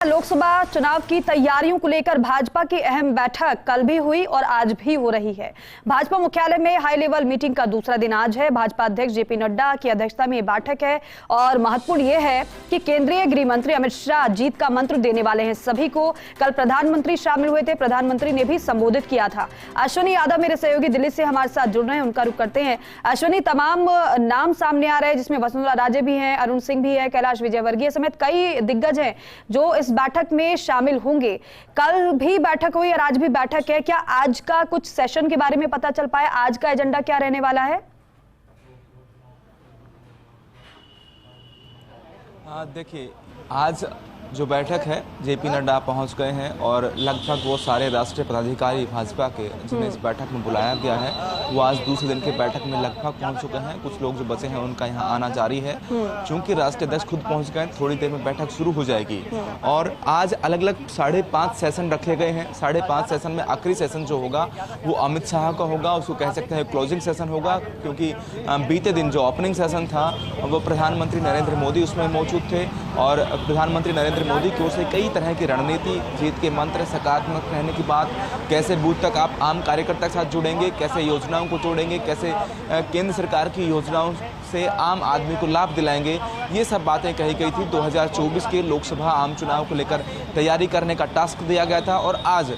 लोकसभा चुनाव की तैयारियों को लेकर भाजपा की अहम बैठक कल भी हुई और आज भी हो रही है। भाजपा मुख्यालय में हाई लेवल मीटिंग का दूसरा दिन आज है। भाजपा अध्यक्ष जेपी नड्डा की अध्यक्षता में यह बैठक है और महत्वपूर्ण यह है कि केंद्रीय गृह मंत्री अमित शाह जीत का मंत्र देने वाले हैं सभी को। कल प्रधानमंत्री शामिल हुए थे, प्रधानमंत्री ने भी संबोधित किया था। अश्विनी यादव मेरे सहयोगी दिल्ली से हमारे साथ जुड़ रहे हैं, उनका रुख करते हैं। अश्विनी, तमाम नाम सामने आ रहे हैं जिसमें वसुंधरा राजे भी हैं, अरुण सिंह भी है, कैलाश विजयवर्गीय समेत कई दिग्गज हैं जो इस बैठक में शामिल होंगे। कल भी बैठक हुई और आज भी बैठक है। क्या आज का कुछ सेशन के बारे में पता चल पाया? आज का एजेंडा क्या रहने वाला है? देखिए, आज जो बैठक है जेपी नड्डा पहुंच गए हैं और लगभग वो सारे राष्ट्रीय पदाधिकारी भाजपा के जिन्हें इस बैठक में बुलाया गया है वो आज दूसरे दिन के बैठक में लगभग पहुंच चुके हैं। कुछ लोग जो बचे हैं उनका यहां आना जारी है। चूंकि राष्ट्रीय अध्यक्ष खुद पहुंच गए, थोड़ी देर में बैठक शुरू हो जाएगी। और आज अलग अलग 5.5 सेशन रखे गए हैं। 5.5 सेशन में आखिरी सेशन जो होगा वो अमित शाह का होगा, उसको कह सकते हैं क्लोजिंग सेशन होगा, क्योंकि बीते दिन जो ओपनिंग सेशन था वो प्रधानमंत्री नरेंद्र मोदी उसमें मौजूद थे और प्रधानमंत्री नरेंद्र मोदी की ओर से कई तरह की रणनीति, जीत के मंत्र, सकारात्मक रहने की बात, कैसे बूथ तक आप आम कार्यकर्ता के साथ जुड़ेंगे, कैसे योजनाओं को जोड़ेंगे, कैसे केंद्र सरकार की योजनाओं से आम आदमी को लाभ दिलाएंगे, ये सब बातें कही गई थी। 2024 के लोकसभा आम चुनाव को लेकर तैयारी करने का टास्क दिया गया था और आज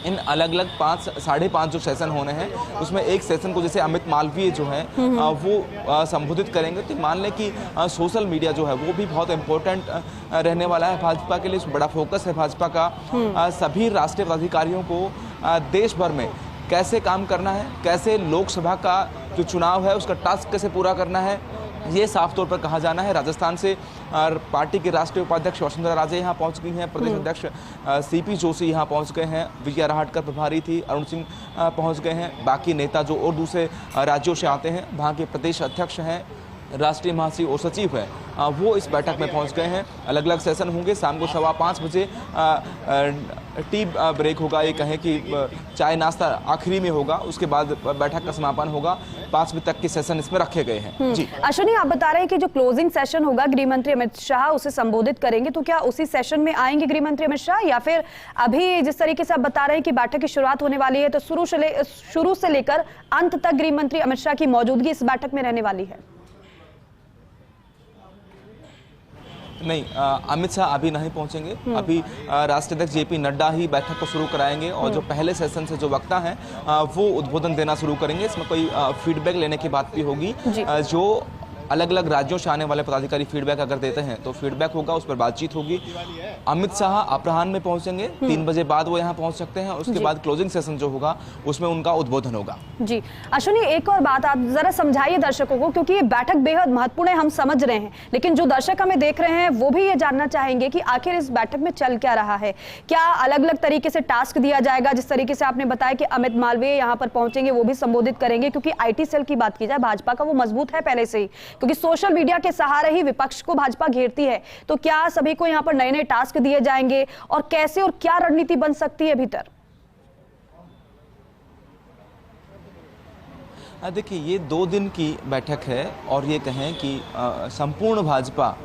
इन अलग अलग 5.5 जो सेशन होने हैं उसमें एक सेशन को जैसे अमित मालवीय जो है वो संबोधित करेंगे। तो मान लें कि सोशल मीडिया जो है वो भी बहुत इम्पोर्टेंट रहने वाला है भाजपा के लिए। बड़ा फोकस है भाजपा का सभी राष्ट्रीय पदाधिकारियों को देश भर में कैसे काम करना है, कैसे लोकसभा का जो चुनाव है उसका टास्क कैसे पूरा करना है, ये साफ तौर पर कहा जाना है। राजस्थान से पार्टी के राष्ट्रीय उपाध्यक्ष वसुंधरा राजे यहाँ पहुँच गई हैं, प्रदेश अध्यक्ष सीपी जोशी यहाँ पहुँच गए हैं, विजया राहटकर प्रभारी थी, अरुण सिंह पहुँच गए हैं। बाकी नेता जो और दूसरे राज्यों से आते हैं, वहाँ के प्रदेश अध्यक्ष हैं, राष्ट्रीय महासचिव और सचिव है, वो इस बैठक में पहुंच गए हैं। अलग अलग सेशन होंगे। शाम को 5:15 बजे टी ब्रेक होगा, ये कहें कि चाय नाश्ता आखिरी में होगा, उसके बाद बैठक का समापन होगा। 5 बजे तक के सेशन इसमें रखे गए हैं। जी अश्विनी, आप बता रहे हैं कि जो क्लोजिंग सेशन होगा गृह मंत्री अमित शाह उसे संबोधित करेंगे, तो क्या उसी सेशन में आएंगे गृह मंत्री अमित शाह या फिर अभी जिस तरीके से आप बता रहे हैं कि बैठक की शुरुआत होने वाली है तो शुरू से लेकर अंत तक गृह मंत्री अमित शाह की मौजूदगी इस बैठक में रहने वाली है? नहीं, अमित शाह अभी नहीं पहुंचेंगे। अभी राष्ट्रीय अध्यक्ष जेपी नड्डा ही बैठक को शुरू कराएंगे और जो पहले सेशन से जो वक्ता हैं वो उद्बोधन देना शुरू करेंगे। इसमें कोई फीडबैक लेने की बात भी होगी। जो अलग अलग राज्यों से आने वाले पदाधिकारी फीडबैक अगर देते हैं तो फीडबैक होगा, उस पर बातचीत होगी। अमित शाह अपराह्न में पहुंचेंगे, 3 बजे बाद वो यहाँ पहुंच सकते हैं। उसके बाद क्लोजिंग सेशन जो होगा उसमें उनका उद्बोधन होगा। जी अश्विनी, एक और बात आप जरा समझाइए दर्शकों को, क्योंकि ये बैठक बेहद महत्वपूर्ण है, हम समझ रहे हैं, लेकिन जो दर्शक हमें देख रहे हैं वो भी ये जानना चाहेंगे कि आखिर इस बैठक में चल क्या रहा है। क्या अलग अलग तरीके से टास्क दिया जाएगा? जिस तरीके से आपने बताया कि अमित मालवीय यहाँ पर पहुंचेंगे, वो भी संबोधित करेंगे, क्योंकि IT सेल की बात की जाए भाजपा का वो मजबूत है पहले से ही, क्योंकि सोशल मीडिया के सहारे ही विपक्ष को भाजपा घेरती है। तो क्या सभी को यहाँ पर नए नए टास्क दिए जाएंगे और कैसे और क्या रणनीति बन सकती है भीतर? देखिए, ये 2 दिन की बैठक है और ये कहें कि संपूर्ण भाजपा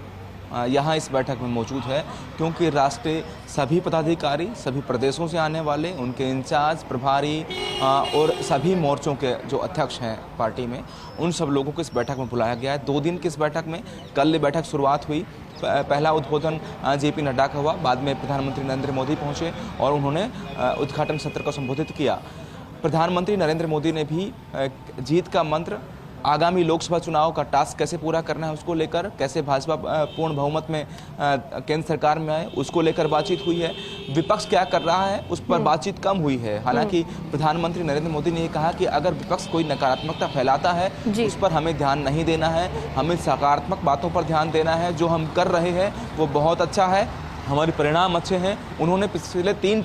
यहाँ इस बैठक में मौजूद है, क्योंकि राष्ट्रीय सभी पदाधिकारी सभी प्रदेशों से आने वाले, उनके इंचार्ज, प्रभारी और सभी मोर्चों के जो अध्यक्ष हैं पार्टी में, उन सब लोगों को इस बैठक में बुलाया गया है। 2 दिन की इस बैठक में कल बैठक शुरुआत हुई। पहला उद्बोधन जेपी नड्डा का हुआ, बाद में प्रधानमंत्री नरेंद्र मोदी पहुँचे और उन्होंने उद्घाटन सत्र को संबोधित किया। प्रधानमंत्री नरेंद्र मोदी ने भी जीत का मंत्र, आगामी लोकसभा चुनाव का टास्क कैसे पूरा करना है उसको लेकर, कैसे भाजपा पूर्ण बहुमत में केंद्र सरकार में आए उसको लेकर बातचीत हुई है। विपक्ष क्या कर रहा है उस पर बातचीत कम हुई है। हालांकि प्रधानमंत्री नरेंद्र मोदी ने कहा कि अगर विपक्ष कोई नकारात्मकता फैलाता है उस पर हमें ध्यान नहीं देना है, हमें सकारात्मक बातों पर ध्यान देना है। जो हम कर रहे हैं वो बहुत अच्छा है, हमारे परिणाम अच्छे हैं। उन्होंने पिछले 3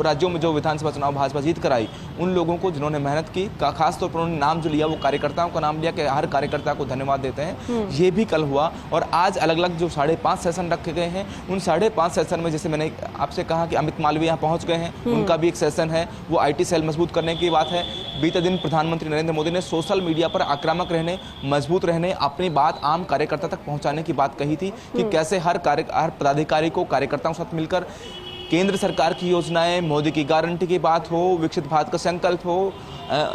राज्यों में जो विधानसभा चुनाव भाजपा जीत कर आई, उन लोगों को जिन्होंने मेहनत की, खास तौर पर उन्होंने नाम जो लिया वो कार्यकर्ताओं का नाम लिया कि हर कार्यकर्ता को धन्यवाद देते हैं। ये भी कल हुआ और आज अलग अलग जो 5.5 सेशन रखे गए हैं, उन 5.5 सेशन में जैसे मैंने आपसे कहा कि अमित मालवीय यहाँ पहुँच गए हैं, उनका भी एक सेशन है, वो IT सेल मजबूत करने की बात है। बीते दिन प्रधानमंत्री नरेंद्र मोदी ने सोशल मीडिया पर आक्रामक रहने, मजबूत रहने, अपनी बात आम कार्यकर्ता तक पहुँचाने की बात कही थी कि कैसे हर पदाधिकारी को कार्यकर्ताओं के साथ मिलकर केंद्र सरकार की योजनाएं, मोदी की गारंटी की बात हो, विकसित भारत का संकल्प हो,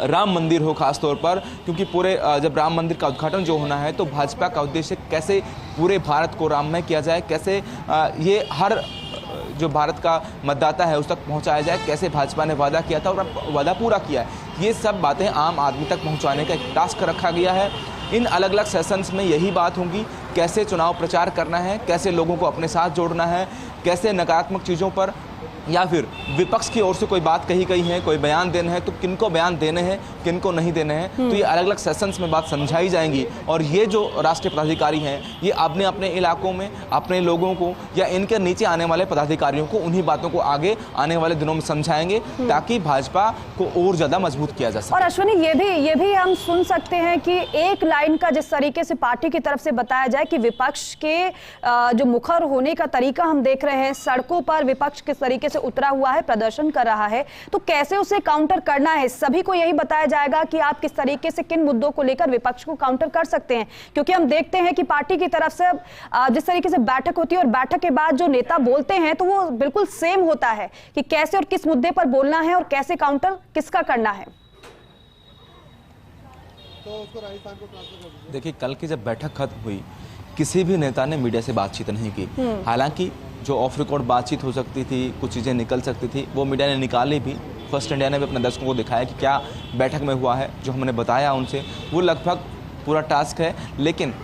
राम मंदिर हो खास तौर पर, क्योंकि पूरे जब राम मंदिर का उद्घाटन जो होना है तो भाजपा का उद्देश्य कैसे पूरे भारत को राममय किया जाए, कैसे ये हर जो भारत का मतदाता है उस तक पहुंचाया जाए, कैसे भाजपा ने वादा किया था और वादा पूरा किया है, ये सब बातें आम आदमी तक पहुंचाने का एक टास्क रखा गया है। इन अलग अलग सेशंस में यही बात होगी, कैसे चुनाव प्रचार करना है, कैसे लोगों को अपने साथ जोड़ना है, कैसे नकारात्मक चीज़ों पर या फिर विपक्ष की ओर से कोई बात कही गई है, कोई बयान देना है तो किनको बयान देने हैं, किनको नहीं देने हैं, तो ये अलग अलग सेशंस में बात समझाई जाएंगी। और ये जो राष्ट्रीय पदाधिकारी हैं ये अपने अपने इलाकों में अपने लोगों को या इनके नीचे आने वाले पदाधिकारियों को उन्हीं बातों को आगे आने वाले दिनों में समझाएंगे ताकि भाजपा को और ज़्यादा मजबूत किया जा सके। और अश्विनी, ये भी हम सुन सकते हैं कि एक लाइन का जिस तरीके से पार्टी की तरफ से बताया जाए कि विपक्ष के जो मुखर होने का तरीका हम देख रहे हैं, सड़कों पर विपक्ष किस तरीके से उतरा हुआ है, प्रदर्शन कर रहा है, तो कैसे उसे काउंटर करना है, सभी को यही बताया जाएगा कि आप किस तरीके से किन मुद्दों को लेकर विपक्ष को काउंटर कर सकते हैं। क्योंकि हम देखते हैं कि पार्टी की तरफ से जिस तरीके से बैठक होती है और बैठक के बाद जो नेता बोलते हैं तो वो बिल्कुल सेम होता है कि कैसे और किस मुद्दे पर बोलना है और कैसे काउंटर किसका करना है। देखिए, कल की जब बैठक खत्म हुई किसी भी नेता ने मीडिया से बातचीत नहीं की। हालांकि जो ऑफ रिकॉर्ड बातचीत हो सकती थी, कुछ चीज़ें निकल सकती थी, वो मीडिया ने निकाली भी। फर्स्ट इंडिया ने भी अपने दर्शकों को दिखाया कि क्या बैठक में हुआ है, जो हमने बताया उनसे वो लगभग पूरा टास्क है। लेकिन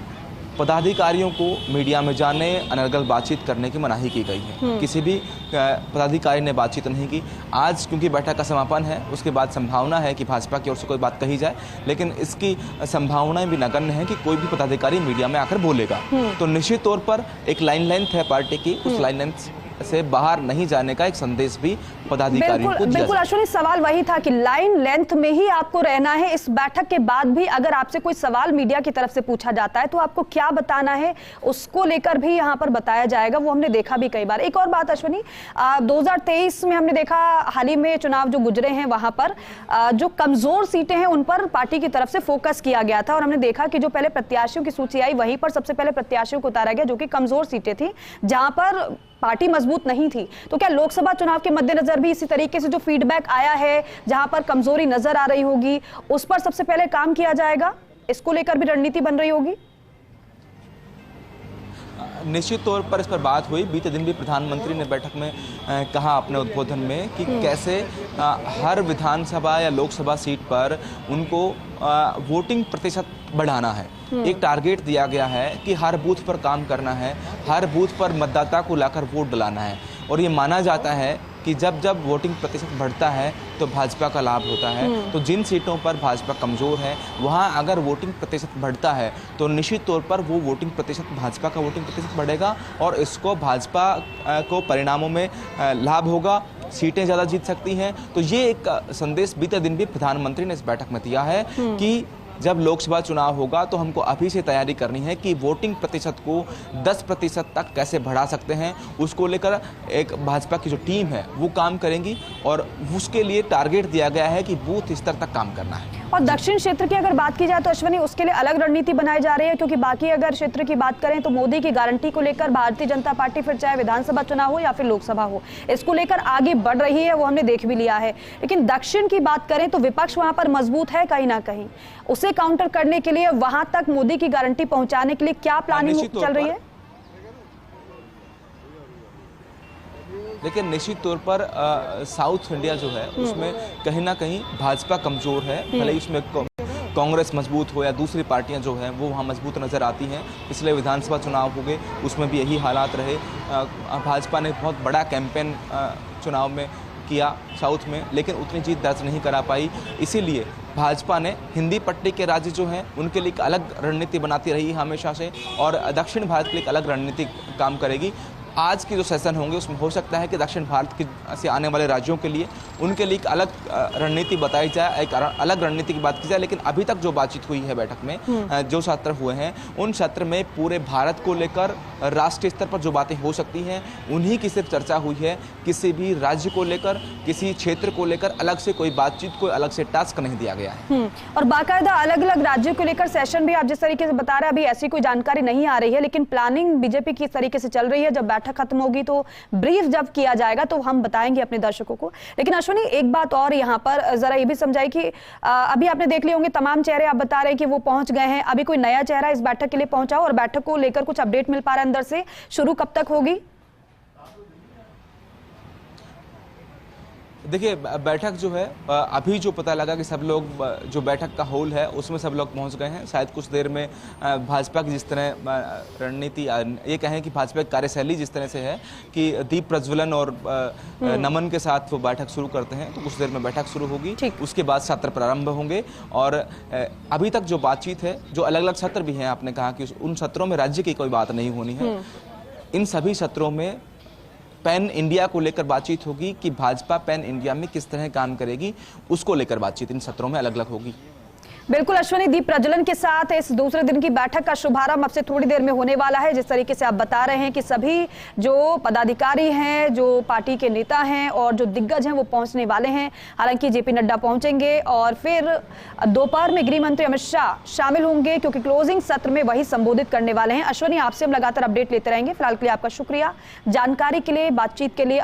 पदाधिकारियों को मीडिया में जाने, अनर्गल बातचीत करने की मनाही की गई है। किसी भी पदाधिकारी ने बातचीत नहीं की। आज क्योंकि बैठक का समापन है, उसके बाद संभावना है कि भाजपा की ओर से कोई बात कही जाए, लेकिन इसकी संभावनाएं भी नगण्य है कि कोई भी पदाधिकारी मीडिया में आकर बोलेगा। तो निश्चित तौर पर एक लाइन लेंथ है पार्टी की, उस लाइन लेंथ से बाहर नहीं जाने का एक संदेश भी पदाधिकारियों को दिया। बिल्कुल अश्विनी, सवाल वही था कि लाइन लेंथ में ही आपको रहना है। इस बैठक के बाद भी अगर आपसे कोई सवाल मीडिया की तरफ से पूछा जाता है तो आपको क्या बताना है, उसको लेकर भी यहाँ पर बताया जाएगा। वो हमने देखा भी कई बार। एक और बात अश्विनी, 2023 में हमने देखा हाल ही में चुनाव जो गुजरे हैं वहां पर जो कमजोर सीटें हैं उन पर पार्टी की तरफ से फोकस किया गया था और हमने देखा कि जो पहले प्रत्याशियों की सूची आई वहीं पर सबसे पहले प्रत्याशियों को उतारा गया जो कि कमजोर सीटें थी, जहां पर पार्टी मजबूत नहीं थी। तो क्या लोकसभा चुनाव के मद्देनजर भी इसी तरीके से जो फीडबैक आया है, जहां पर कमजोरी नजर आ रही होगी, उस पर सबसे पहले काम किया जाएगा? इसको लेकर भी रणनीति बन रही होगी? निश्चित तौर पर इस पर बात हुई। बीते दिन भी प्रधानमंत्री ने बैठक में कहा अपने उद्बोधन में कि कैसे हर विधानसभा या लोकसभा सीट पर उनको वोटिंग प्रतिशत बढ़ाना है। एक टारगेट दिया गया है कि हर बूथ पर काम करना है, हर बूथ पर मतदाता को लाकर वोट दिलाना है। और ये माना जाता है कि जब जब वोटिंग प्रतिशत बढ़ता है तो भाजपा का लाभ होता है। तो जिन सीटों पर भाजपा कमज़ोर है वहाँ अगर वोटिंग प्रतिशत बढ़ता है तो निश्चित तौर पर वो वोटिंग प्रतिशत, भाजपा का वोटिंग प्रतिशत बढ़ेगा और इसको भाजपा को परिणामों में लाभ होगा, सीटें ज़्यादा जीत सकती हैं। तो ये एक संदेश बीते दिन भी प्रधानमंत्री ने इस बैठक में दिया है कि जब लोकसभा चुनाव होगा तो हमको अभी से तैयारी करनी है कि वोटिंग प्रतिशत को 10% तक कैसे बढ़ा सकते हैं। उसको लेकर एक भाजपा की जो टीम है वो काम करेंगी और उसके लिए टारगेट दिया गया है कि बूथ स्तर तक काम करना है। और दक्षिण क्षेत्र की अगर बात की जाए तो अश्विनी, उसके लिए अलग रणनीति बनाई जा रही है, क्योंकि बाकी अगर क्षेत्र की बात करें तो मोदी की गारंटी को लेकर भारतीय जनता पार्टी फिर चाहे विधानसभा चुनाव हो या फिर लोकसभा हो, इसको लेकर आगे बढ़ रही है, वो हमने देख भी लिया है। लेकिन दक्षिण की बात करें तो विपक्ष वहां पर मजबूत है कहीं ना कहीं। उसे काउंटर करने के लिए, वहां तक मोदी की गारंटी पहुंचाने के लिए क्या प्लानिंग चल रही है? लेकिन निश्चित तौर पर साउथ इंडिया जो है उसमें कहीं ना कहीं भाजपा कमजोर है। भले ही उसमें कांग्रेस मजबूत हो या दूसरी पार्टियां जो हैं वो वहाँ मजबूत नज़र आती हैं। पिछले विधानसभा चुनाव हो गए, उसमें भी यही हालात रहे। भाजपा ने बहुत बड़ा कैंपेन चुनाव में किया साउथ में, लेकिन उतनी जीत दर्ज नहीं करा पाई। इसीलिए भाजपा ने हिंदी पट्टी के राज्य जो हैं उनके लिए एक अलग रणनीति बनाती रही हमेशा से और दक्षिण भारत के लिए एक अलग रणनीति काम करेगी। आज के जो सेशन होंगे उसमें हो सकता है कि दक्षिण भारत के से आने वाले राज्यों के लिए उनके लिए एक अलग रणनीति बताई जाए, एक अलग रणनीति की बात की जाए। लेकिन अभी तक जो बातचीत हुई है बैठक में, जो सत्र हुए हैं उन सत्र में पूरे भारत को लेकर राष्ट्रीय स्तर पर जो बातें हो सकती हैं उन्हीं की सिर्फ चर्चा हुई है। किसी भी राज्य को लेकर, किसी क्षेत्र को लेकर अलग से कोई बातचीत, कोई अलग से टास्क नहीं दिया गया है। और बाकायदा अलग अलग राज्यों को लेकर सेशन भी आप जिस तरीके से बता रहे हैं, अभी ऐसी कोई जानकारी नहीं आ रही है, लेकिन प्लानिंग बीजेपी की इस तरीके से चल रही है। जब बैठक बैठक खत्म होगी तो ब्रीफ जब किया जाएगा तो हम बताएंगे अपने दर्शकों को। लेकिन अश्विनी, एक बात और यहाँ पर जरा ये भी समझाइए कि अभी आपने देख लिए होंगे तमाम चेहरे, आप बता रहे हैं कि वो पहुंच गए हैं, अभी कोई नया चेहरा इस बैठक के लिए पहुंचा हो और बैठक को लेकर कुछ अपडेट मिल पा रहा है अंदर से, शुरू कब तक होगी? देखिए, बैठक जो है अभी जो पता लगा कि सब लोग जो बैठक का हॉल है उसमें सब लोग पहुंच गए हैं। शायद कुछ देर में भाजपा की जिस तरह रणनीति, ये कहें कि भाजपा की कार्यशैली जिस तरह से है कि दीप प्रज्वलन और नमन के साथ वो बैठक शुरू करते हैं, तो कुछ देर में बैठक शुरू होगी। उसके बाद सत्र प्रारंभ होंगे और अभी तक जो बातचीत है, जो अलग अलग सत्र भी हैं, आपने कहा कि उन सत्रों में राज्य की कोई बात नहीं होनी है। इन सभी सत्रों में पैन इंडिया को लेकर बातचीत होगी कि भाजपा पैन इंडिया में किस तरह काम करेगी, उसको लेकर बातचीत इन सत्रों में अलग अलग होगी। बिल्कुल अश्विनी, दीप प्रज्वलन के साथ इस दूसरे दिन की बैठक का शुभारंभ अब से थोड़ी देर में होने वाला है। जिस तरीके से आप बता रहे हैं कि सभी जो पदाधिकारी हैं, जो पार्टी के नेता हैं और जो दिग्गज हैं वो पहुंचने वाले हैं। हालांकि जेपी नड्डा पहुंचेंगे और फिर दोपहर में गृह मंत्री अमित शाह शामिल होंगे, क्योंकि क्लोजिंग सत्र में वही संबोधित करने वाले हैं। अश्विनी, आपसे हम लगातार अपडेट लेते रहेंगे। फिलहाल के लिए आपका शुक्रिया जानकारी के लिए, बातचीत के लिए।